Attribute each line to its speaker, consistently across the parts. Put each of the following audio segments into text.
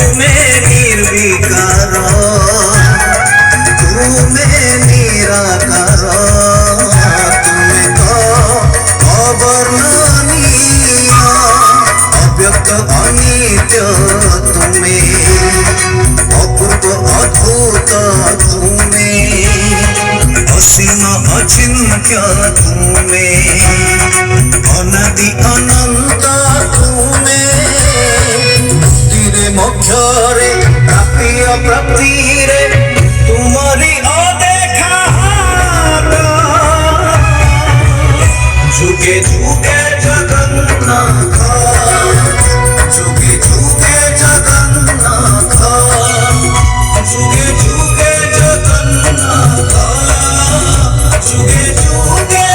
Speaker 1: ତୁମେ ନିର୍ବିକାର, ତୁମେ ନିରାକାର, ତୁମେ ତ ଅବର୍ଣ୍ଣନୀୟ, ଅବ୍ୟକ୍ତ ଅନିତ୍ୟ ତୁମେ, ଅପୂର୍ବ ଅଦ୍ଭୁତ ତୁମେ, অসীম অচিন্ত্য তুমে, অনাদি অনন্ত তুমে, মুক্তিরে মোক্ষরে প্রাপ্তি অপ্রাপ্তিরে তুমরি অদেখা হাত, যুগে যুগে জগন্নাথ, যুগে যুগে জগন্নাথ, যুগে যুগে জগন্নাথ, যুগে যুগে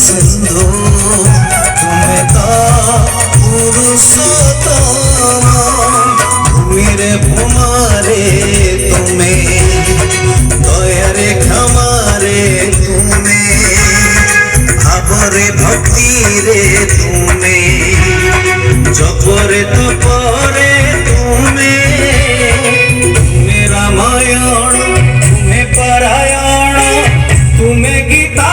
Speaker 1: सिंधु, तुम्हें तो पुरुषोत्तम, भूमिरे भूमारे तुम्हें, दयारे क्षमारे तुम्हें, भावरे भक्तिरे तुम्हें, जपरे तपरे तुम्हें, तुम्हें रामायण तुम्हें परायण, तुम्हें गीता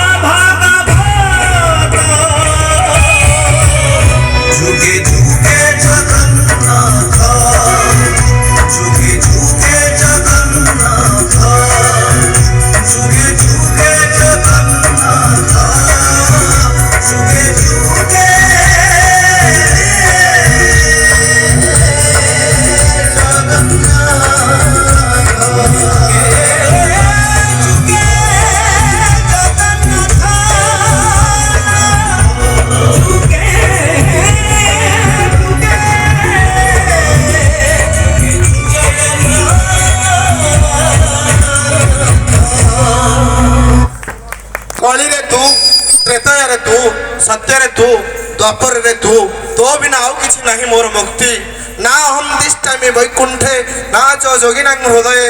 Speaker 1: যুগে যুগে জগন্নাথ, যুগে যুগে জগন্নাথ, যুগে যুগে জগন্নাথ, যুগে যুগে
Speaker 2: कलिरे तू, त्रेतयारे तू, सत्यरे तू, द्वापरे तू, तो बिना आउ किछि नाही मोर मुक्ति, ना अहम तिष्ठामि वैकुंठे, ना च जोगिनां हृदये।